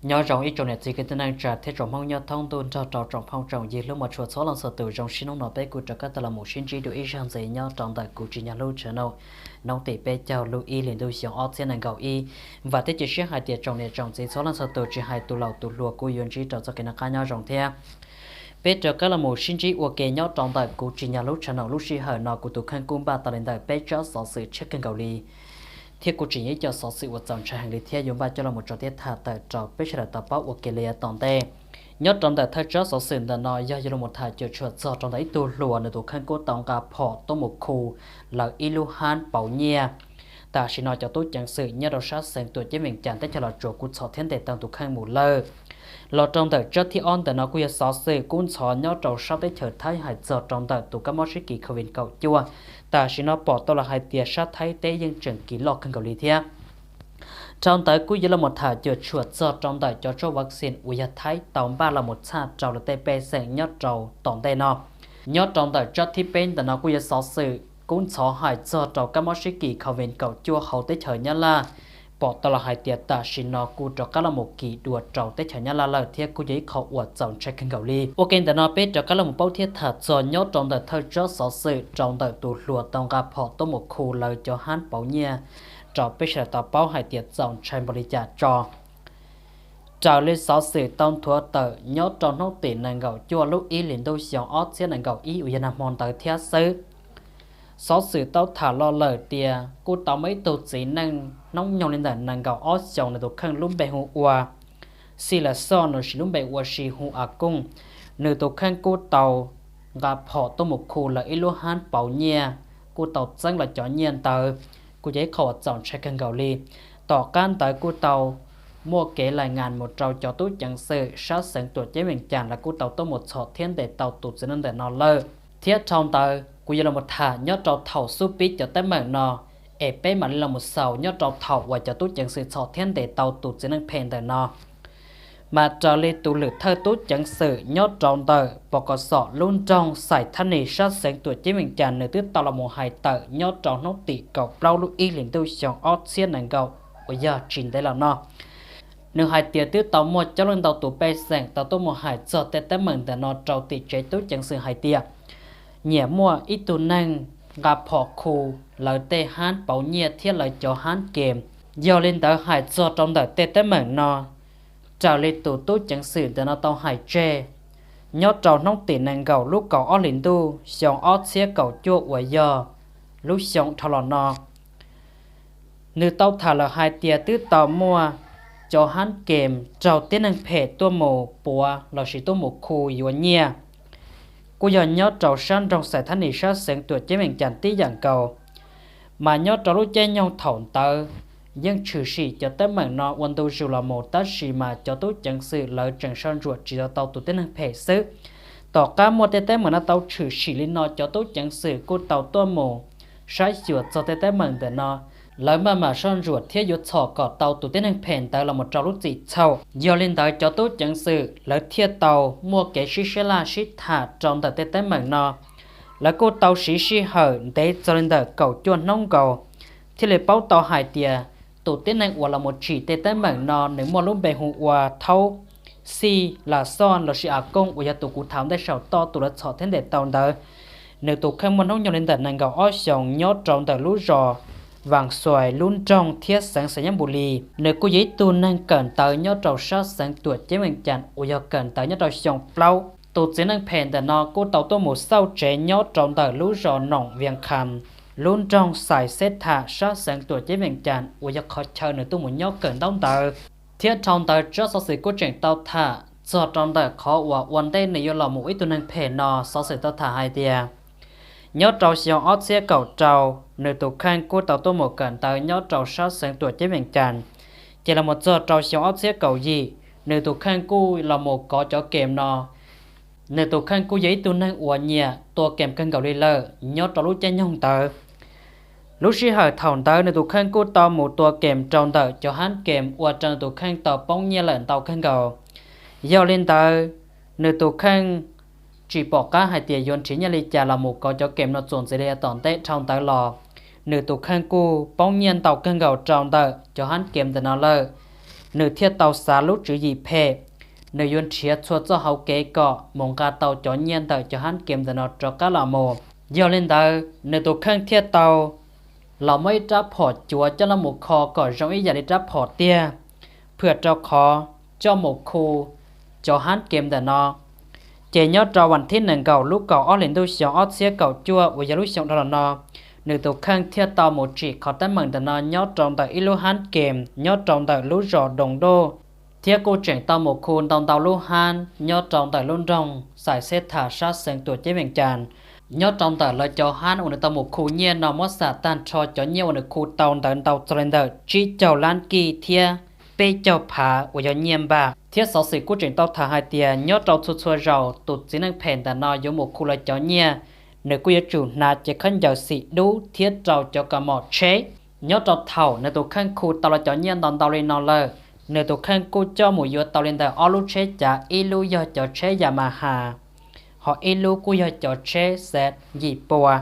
nhớ rong ít trong này chỉ cái tên năng trả thế trong mong nhớ thông tuân cho trong phong trồng gì lúc mà chuột số lần sợ từ trong xin ông nói bé của các ta là một xin chỉ được ít sang gì nhớ trong tại cụ chỉ nhà lưu trở nào nông tỷ bé chào lưu y liền đôi xiong ót trên năng gạo y và thế chỉ hai tiệt trong này trong gì số lần sợ từ chỉ hai tụ lầu tụ lùa của yuan chỉ cho cái năng cá nhớ rong theo bé cho các là một xin chỉ ok nhớ trong tại cụ chỉ nhà lưu trở nào lúc xí hở nào của tụ khăn cung ba ta lên tại bé cho sở sự chết kênh gạo ly thiết của chỉ cho sở sự vật dòng cho hàng lý thiết dùng ba cho là một trò tiết thả tại trò bếp là tập báo của kia toàn tê nhớ trong tại thay cho sở sự là nói do là một thả cho chuột do trong đấy tu lùa nơi tu khăn cố tổng cả phò tô một khu là iluhan bảo nhia ta chỉ nói cho tôi chẳng sự nhớ đầu sát sang tuổi chế mình chẳng tới cho là chuột của sở thiên để tăng tu khăn mù lơ lọ trong tại cho thi on tại nó cũng sở sự cũng sở nhớ đầu sát tới chờ thái hải giờ trong tại tu các món sĩ kỳ khẩu viên cầu chua ta chỉ nói bỏ tôi là hai tia sát thái tế dân trường kỹ lọ khăn cầu lý thea trong tới cuối là một thả chờ chuột do trong tại cho vaccine uy thái tổng ba là một cha trâu là TP sẽ nhớ trâu tổng tay nó nhớ trong tại cho thi bên tại nó cũng sở sự cũng sở hại do trâu các món sĩ kỳ khẩu viên cầu chua hậu tế thời nhá là bỏ tôi là hai tia ta chỉ nói cũng cho các là một kỳ đùa trâu tế thời nhá là thiết cũng giấy khẩu uất dòng check khăn cầu lý ok tại nó biết cho các là một bao thiết thật do nhớ trong tại thời cho sở sự trong tại tụ lùa tổng gặp họ tôi một khu lời cho hắn bảo nha cho bây giờ tao báo hai tiệt dòng trên body trả cho lên sáu sự tông thua tờ nhớ trong nốt tiền nàng gạo chua lúc ý liền đôi xiong ót sẽ nàng gạo ý uy nam mòn tờ thiết sư sáu sự tao thả lo lời tia cô tao mấy tụt chỉ năng nóng nhon lên đàn nàng gạo ót xiong là tụt khăn lúc bè hù qua xì là son rồi xì lúc bè qua xì hù à cung nửa tụt khăn cô tàu gặp họ tôi một khu là iluhan bảo nha cô tàu danh là chó nhiên tờ cô giấy khẩu dọn xe cân gạo ly tỏ can tới cô tàu mua kế lại ngàn một trâu cho tôi chẳng sự sát sáng tuổi chế mình chẳng là cô tàu tôi một sọ thiên để tàu tụt dưới nên để nó lơ thiết trong tờ cô là một thả nhớ trâu thầu su pít cho tới mảng nó ế bế mà là một sầu nhớ trâu thầu và cho tôi chẳng sự sọ thiên để tàu tụt dưới nên phèn để nó mà trở lên tụ lực thơ tốt chẳng sự nhớ trong tờ và có sọ luôn trong sải thân này sát sáng tuổi chế mình chẳng nơi tiếp tao là một hài tờ nhớ trong nốt tỷ cầu bao lúc y liền tôi chọn ót xiên nàng cầu bây giờ trình đây là nó nếu hai tiệt tiếp tàu một cho lên tàu tụ bê sàng tàu tôi một hài cho tết tết mừng để nó trâu tỷ chế tốt chẳng sự hai tiệt nhẹ mua ít tụ năng gặp họ khu lời tê hán bảo nhẹ thiết lời cho hán kèm do lên tàu hài cho trong đời tết tết mừng nó trào lên tụ tốt chẳng sự để nó tàu hải tre nhớ trào nông tiền nàng gạo lúc cậu ở liền tu xong ót xe cậu chua của giờ lúc xong thảo lò nọ nữ tàu thả là hai tia tứ tàu mua cho hắn kèm trào tên nàng phê tua mồ bùa là sĩ tua mồ khu yếu nhẹ cô giờ nhớ trào sang trong sải thân này sát sáng tuổi chế mình chẳng tí dạng cầu mà nhớ trào lúc chơi nhau thỏng tờ nhưng trừ sĩ cho tới mảng nó quan tu dù là một tác sĩ mà cho tôi chẳng sự lợi chẳng son ruột chỉ cho tàu tụ tên năng phê sức tỏ cả một tế tế mà nó tàu trừ sĩ lên nó cho tôi chẳng sự cô tàu tua mồ sai chuột cho tế tế mảng để nó lợi mà son ruột thiết dụ thọ cọ tàu tụ tên năng phèn tàu là một trò lúc gì sau do lên tới cho tôi chẳng sự lợi thiết tàu mua cái sĩ sẽ là sĩ thả trong tàu tế tế mảng nó là cô tàu sĩ hở để cho lên tới cầu chuột nông cầu thì lấy bao tàu hải tìa tổ tiên này là một chỉ tê tê mảng non nếu mà lúc bề hụ và thâu si là son là sự công của gia tộc cụ thảo để sầu to tụ là sọ thiên để tàu đời nếu tụ không muốn nông nhau lên tận nàng gạo ói sòng nhót trong tờ lúa rò vàng xoài luôn trong thiết sáng sáng nhắm bù lì nếu cô giấy tu năng cần tới nhót trầu sát sáng tuổi chế mình chặn của gia cần tới nhót trầu sòng plau tụ chỉ năng phèn để nó cô tàu tôi một sau chế nhót trong tờ lúa rò nòng viền khăn luôn trong sải xét thả sát sáng tuổi chế mình chán ủa giờ khó chờ nữa tôi muốn nhóc cần đông tờ thiết trong tờ cho số sự cố trình tao thả cho trong tờ khó và vấn đề này là một ít tôi năng phê nọ số sự tao thả hai tia nhớ trâu xiong ót xe cầu trâu nơi tụ khăn của tàu tôi một cần tờ nhớ trâu sát sáng tuổi chế mình chán chỉ là một giờ trâu xiong ót xe cầu gì nơi tụ khăn của là một có cho kèm nọ nơi tụ khăn của giấy tôi năng uổng nhẹ tua kèm cân cầu đi lơ nhớ trâu lúc chơi nhông tờ lúc xí hỏi thòng tới nơi tụ khăn cô tàu một tua kèm trong tờ cho hắn kèm qua trong tụ khăn tàu bóng nhẹ lợn tàu khăn cầu do lên tờ nơi tụ khăn chỉ bỏ cả hai tiền dồn chỉ nhà lý trà là một có cho kèm nó chuẩn sẽ để tòn tết trong tờ lò nơi tụ khăn cô bóng nhẹ tàu khăn cầu trong tờ cho hắn kèm từ nó lơ nửa thiết tàu xá lúc chữ gì phê nửa yun chia cho hậu kế cọ mong cả tàu cho nhiên tàu cho hắn kiếm để nó cho cá là mồ giờ lên tàu nửa tụ khăn thiết tàu là mấy tráp họ chúa cho nó một kho cỏ trong ý giờ đi tráp họ tia phượt cho kho cho một khu cho hắn kiếm để nó chỉ nhớ choวันที่ 1 cầu lúc cầu ở lên đôi sòng ở xe cầu chua và giờ lúc sòng đó là nó nửa tụ khăn thiết tàu một chỉ khó tấm mừng để nó nhớ trong tại ilu hắn kiếm nhớ trong tại lúc rò đồng đô thiết cô chuyển tàu một khu tàu lúc han nhớ trong tại luôn rong xài xe thả sát sang tuổi chế miệng tràn nhớ trong tờ lời cho han ở tàu một khu nhiên nó mất xả tan cho nhiều ở khu tàu surrender chỉ chào lan kỳ thia pe chào phá ở nhiên bà thiết sáu sĩ của chuyển tàu thả hai tiền nhớ trong xua rầu tụt chỉ năng phènแต่nó有một khu lời cho nhiên nếu quý chủ na chỉ khăn giàu sĩ đủ thiết trâu cho cả một chế nhớ trong thầu nếu tụi khăn khu tàu là cho nhiên tàu lên nó lơ nếu tụi khăn khu cho một yếu tàu lên tàu ở lúc chế trả ilu do cho chế giả mà hà họ ilu của do cho chế sẽ gì bùa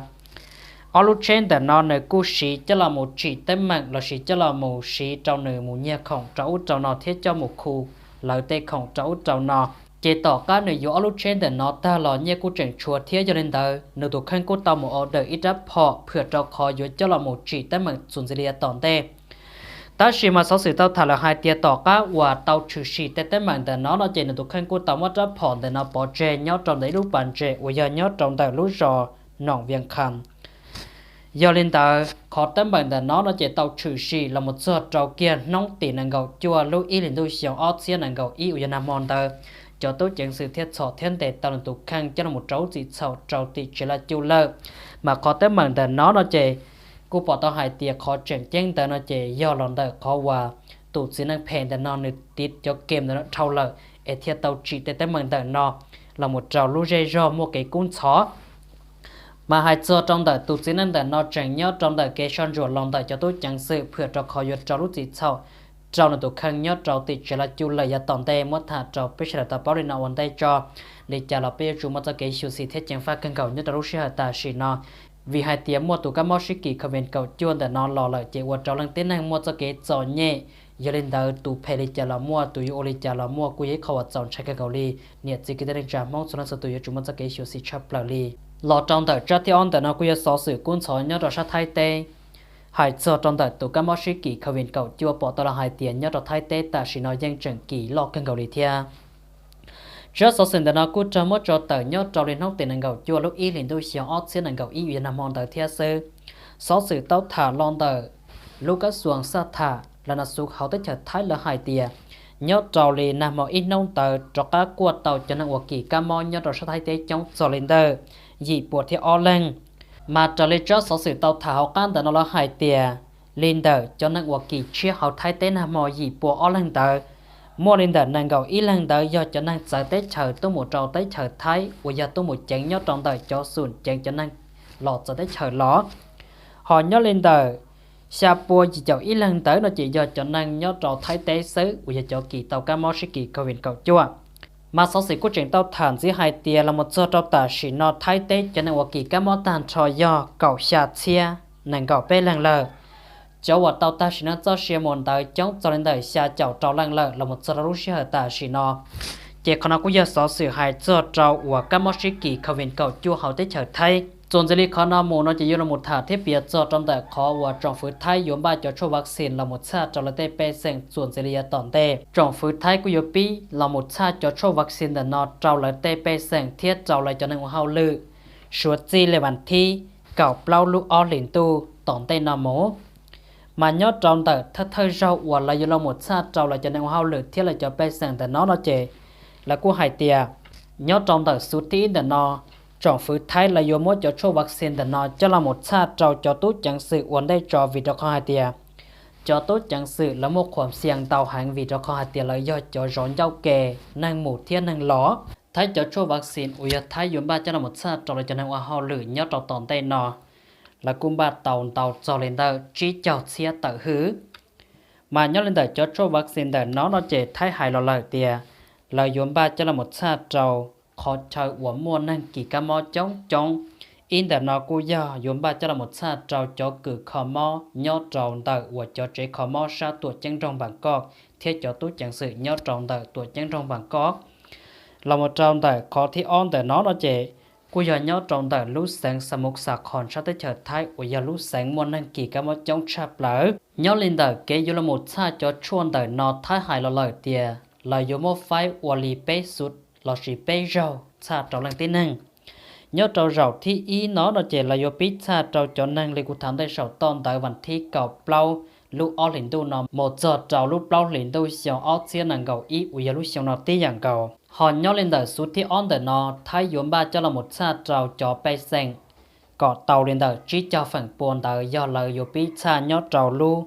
ở lúc trên để nó nơi cú sĩ cho là một chỉ tên mạng là sĩ cho là một sĩ trong nơi một nhà khổng trâu trâu nó thiết cho một khu lợi tê khổng trâu trâu nó chỉ tỏ các nơi ở lúc trên để nó ta là nhà cú chuyển chùa thiết cho nên tờ nếu tụi khăn cú tàu một order ít đáp họ phượt trâu khó yếu cho là một chỉ tên mạng xuân dây tòn tê ta chỉ mà sáu sự tàu thả là hai tia tỏ cá và tàu trừ sĩ tê tên mạng để nó chỉ là tụi khăn cú tàu mất đáp họ để nó bỏ chê nhớ trong đấy lúc bàn chê và giờ nhớ trong đấy lúc rò nòng viên khăn giờ lên tàu khó tấm bằng để nó chỉ tàu trừ sĩ là một số trâu kia nông tiền năng gạo chua lúc ý lên đôi xiong ót xia năng gạo ý ở nam mòn tàu cho tôi chẳng sự thiết sọ thiên tệ tàu là tụ khăn cho nó một trâu gì sọ trâu thì chỉ là chua lơ mà khó tấm bằng để nó chỉ cô bỏ tàu hai tiệc khó chuyển chân tàu nó chỉ do lòng tàu khó hòa tụ xí năng phèn để nó nứt tít cho kem để nó trâu lơ ở thiết tàu chỉ tấm bằng để nó là một trâu lú dây do một cái cún chó mà hai giờ trong đời tụt xin nên đời nó chẳng nhớ trong đời cái son ruột lòng đời cho tôi chẳng sự phượt cho khỏi yuột cho lúc gì sau trong là tụt khăn nhớ trong thì chỉ là chu lời ya tòn tê mất thà trong bây giờ ta bảo đi nào vấn đề cho để trả lại bây giờ chúng ta cái sự sự thiết chẳng phát cân cầu nhất là lúc sẽ ta chỉ nó vì hai tiếng mua tụt các món sĩ kỳ comment cầu chuôn để nó lò lại chỉ qua trong lần tiến hành mua cho cái giỏ nhẹ giờ lên đời tụt phe đi trả là mua tụi ô đi trả là mua cuối khẩu chọn trái cái cầu ly nhiệt chỉ cái đang trả mong số lần sau tụi chúng ta cái sự sự chấp lại ly lọ trong đời cho theo on đời nó quy số sự cuốn sói nhớ rồi sát thay tê hải giờ trong đời tụ các món sĩ kỳ khởi viên cầu chưa bỏ tao là hai tiền nhớ rồi thay tê ta chỉ nói dân trần kỳ lọ cân cầu đi theo cho số sự đời nó cút cho mất cho tờ nhớ cho lên hốc tiền năng cầu chưa lúc ý liền đôi xiao ót xí năng cầu ý việt nam on đời theo sư số sự tao thả lon đời lúc các xuồng sa thả là nó xuống hậu tới chợ thái là hai tiền nhớ trò liền nằm ở ít nông tờ cho các quạt tàu cho năng kỳ cam mo nhớ rồi sát thay tê trong trò lên đời dì buộc theo o lăng mà trở lại cho số sự tàu thảo can để nó là hai tiền lên đời cho năng quốc kỳ chia hậu thái tế nam mò dì buộc o lăng đời mua lên đời năng gạo ý lăng đời do cho năng sợ tết chờ tôi một trâu tết chờ thái và giờ tôi một chén nhớ trong đời cho sùn chén cho năng lọt sợ tết chờ ló họ nhớ lên đời xa bùa chỉ cho ý lăng đời nó chỉ do cho năng nhớ trâu thái tế xứ và giờ cho kỳ tàu cá mò sĩ kỳ cầu viện cầu chua mà số sự của chuyện tàu thản giữa hai tia là một số tàu tả chỉ nó thay tế cho nên kỳ các món tàn trò do cầu xả chia nàng cầu bê lăng lờ cho vật tàu ta chỉ nó cho xe mòn tới chống cho nên đời xa chậu trâu lăng lờ là một số lúc xe tả chỉ nó chỉ còn nó cũng giờ số sự hai cho trâu và các món sĩ kỳ khởi viên cầu chua hậu tế trở thay Trong giờ khó nó mù nó chỉ là một thả thiết bị cho trong đại khó và trong phứ thái dùng ba cho cho vaccine là một xa cho là tê bê sen chuẩn giờ là tòn tê trong phứ thái của Yopi là một xa cho vaccine để nó trao lại tê bê sen thiết trao lại cho nên hao lư suốt gì là bản thi cào plau lu o liền tu tòn tê nằm mổ mà nhớ trong tờ thất thơ rau và là do một xa trao lại cho nên hao lư thiết là cho bê sen để nó chè là của hải tiề nhớ trong tờ số tí để nó trong phứ thái là do một cho vaccine để nó cho là một xa trao cho tốt chẳng sự ổn định cho vì đó có hai tia cho tốt chẳng sự là một khoản xiềng tàu hàng vì đó có hai tia là do cho rón giao kề năng một thiên năng ló thái cho vaccine ui thái dùng ba cho là một xa trao lại cho năng hoa ho lử nhớ trao tòn tay nó là cung ba tàu cho lên tàu chỉ chào xe tự hứ mà nhớ lên tàu cho vaccine để nó chỉ thái hài lo lời tia là dùng ba cho là một xa trao khó chơi của mua năng kỳ ca mò chống in để nó cú giờ dùng ba cho là một xa trâu cho cử khó mò nhớ trâu tờ của cho trẻ khó mò sa tuổi chân trong bảng co thiết cho tú chẳng sự nhớ trong đời tuổi chân trong bằng có là một trong đời có thi on đời nó chế cô giờ nhớ trong đời lúc sáng sa mục sạc còn sao tới chờ thái của giờ lúc sáng muốn năng kỳ cả một trong chạp lỡ nhớ lên đời kế dù là một xa cho chuan đời nó thái hại là lời tiền là dù một phái của lì bê sụt là chỉ bê rau xa trong lăng tin năng nhớ trâu rau thi ý nó chỉ là do pizza trâu cho năng li cụ thám tại sầu ton tạiวันที่เก่าเปล่าลูกอ้อหลินดูนอหมดจอดเจ้าลูกเปล่าหลินดูเสียงอ้อเสียนังเก่าอีอุยลูกเสียงนอตีอย่างเก่าหอนย่อเล่นแต่สุดที่อ้อนแต่นอท้ายยวนบ้าเจ้าละหมดชาเจ้าจอไปเซ็งก่อเตาเล่นแต่จีเจ้าฝั่งปวนแต่ย่อเลยอยู่ปีชาย่อเจ้าลูก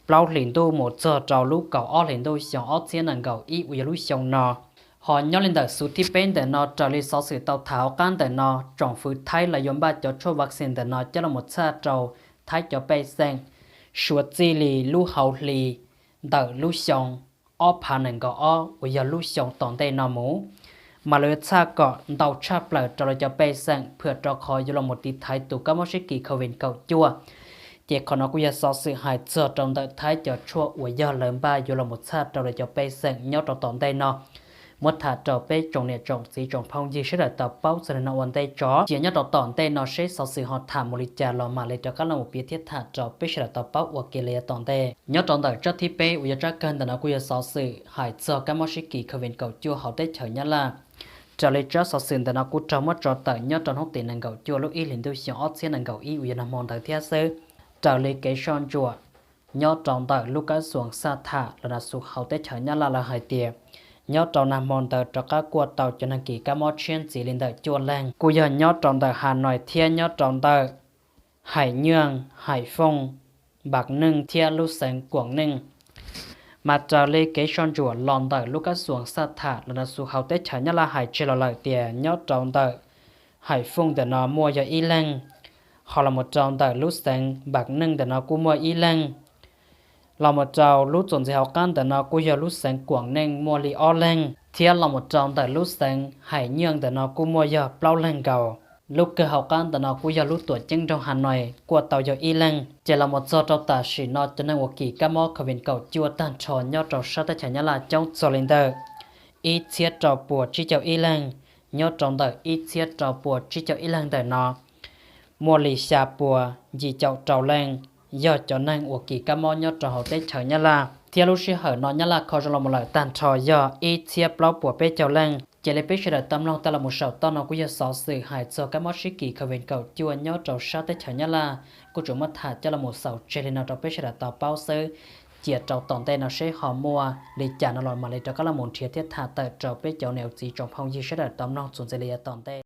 เปล่าหลินดูหมดจอดเจ้าลูกเก่าอ้อหลินดูเสียงอ้อเสียนังเก่าอีอุยลูกเสียงนอhọ nhớ lên đời sốที่เป็นแต่นอจะเลยสอสื่อเตาเท้ากันแต่นอจงฟื้นไทยและยมบ้าจะช่วยวัคซีนแต่นอจะละหมดชาเจ้าไทยจะไปแซงชัวจีลีลู่เฮาลีเดอลู่ชงอ้อผ่านหนึ่งก็อ้อวิญญาลู่ชงตอนเตนอหมูมาเลยชาก็เดาชาเปล่าจะเราจะไปแซงเพื่อจะคอยอยู่ละหมดที่ไทยตัวก็ไม่ใช่กี่เขาเวนเก่าจั่วเจ้าคนนักวิทยาศาสตร์สื่อหายเจอตรงเตไทยจะช่วยวิญญาเลิมบ้าอยู่ละหมดชาจะเราจะไปแซงย้อนตอนเตนอmột thà trò bê trồng nè trồng xí trồng phong gì sẽ là tập bao giờ nó hoàn tay chó chỉ nhớ đọc tòn tay nó sẽ sau sự họ thả một lít trà lò mà lấy cho các là một biết thiết thà trò bê sẽ là tập bao hoặc kia lấy tòn tay nhớ tròn đời chất thiết bê uy chắc cần là quy sau sự hải cho các món sĩ kỳ khởi viên cầu chua họ tết chờ nhớ là trở lại cho sau sự là cú trồng mất trò tờ nhớ tròn hốc tiền năng cầu chua lúc y liền đôi xiong ót xin năng cầu y uy là mòn đời thiết sơ trở lại cái son chùa nhớ tròn đời lúc cái xuồng xa thả là xuống họ tết chờ nhớ là hải tiền nhớ trong nam môn tờ cho các cuộc tàu cho năng kỳ các món chuyên chỉ lên tờ chua lang cô giờ nhớ trong tờ Hà Nội thiên nhớ trong tờ Hải Nhương Hải Phong Bạc Ninh thiên lưu sáng Quảng Ninh mà trở lên cái son chùa lòn tờ lúc các xuống sát thả là xuống hậu tết chả nhớ là Hải chơi là lợi tiền nhớ trong tờ Hải Phong để nó mua cho y lang họ là một trong tờ lúc sáng Bạc Ninh để nó cũng mua y lang là một trâu lúc chuẩn bị học căn để nó cũng giờ lúc sáng Quảng Ninh mua li o lên thiên là một trâu tại lúc sáng Hải Dương để nó cũng mua giờ bao lên cầu lúc cơ học căn để nó cũng giờ lúc tuổi chân trong Hà Nội của tàu giờ y lên chỉ là một trâu ta chỉ nó cho nên một kỳ các món khởi viên cầu chưa tan trò nhau trâu sát tới chả nhớ là trong số lên tờ ít thiết trâu bùa chỉ cho y lên nhau trong tờ ít thiết trâu bùa chỉ cho y lên để nó mua li xà bùa gì chậu trâu lên giờ cho nên của kỳ các món nhớ trò hậu tết chờ nhá là theo lúc xưa hở nó nhá là khó cho một lời tàn trò giờ ít thiệp lâu của bé châu lên chỉ lấy bé sẽ đợi tâm lòng ta là một sầu to nó cũng giờ sáu sự hại cho các món sĩ kỳ khởi viên cầu chua nhớ trò sát tết chờ nhá là cô chủ mất thả cho là một sầu chỉ lên nào trò bé sẽ đợi tàu bao sơ chỉ trò tòn tay nó sẽ họ mua để trả nó lòi mà lấy cho các là một chiếc thiết thả tại trò bé châu nèo gì trong phong gì sẽ đợi tâm lòng chuẩn sẽ lấy tòn tay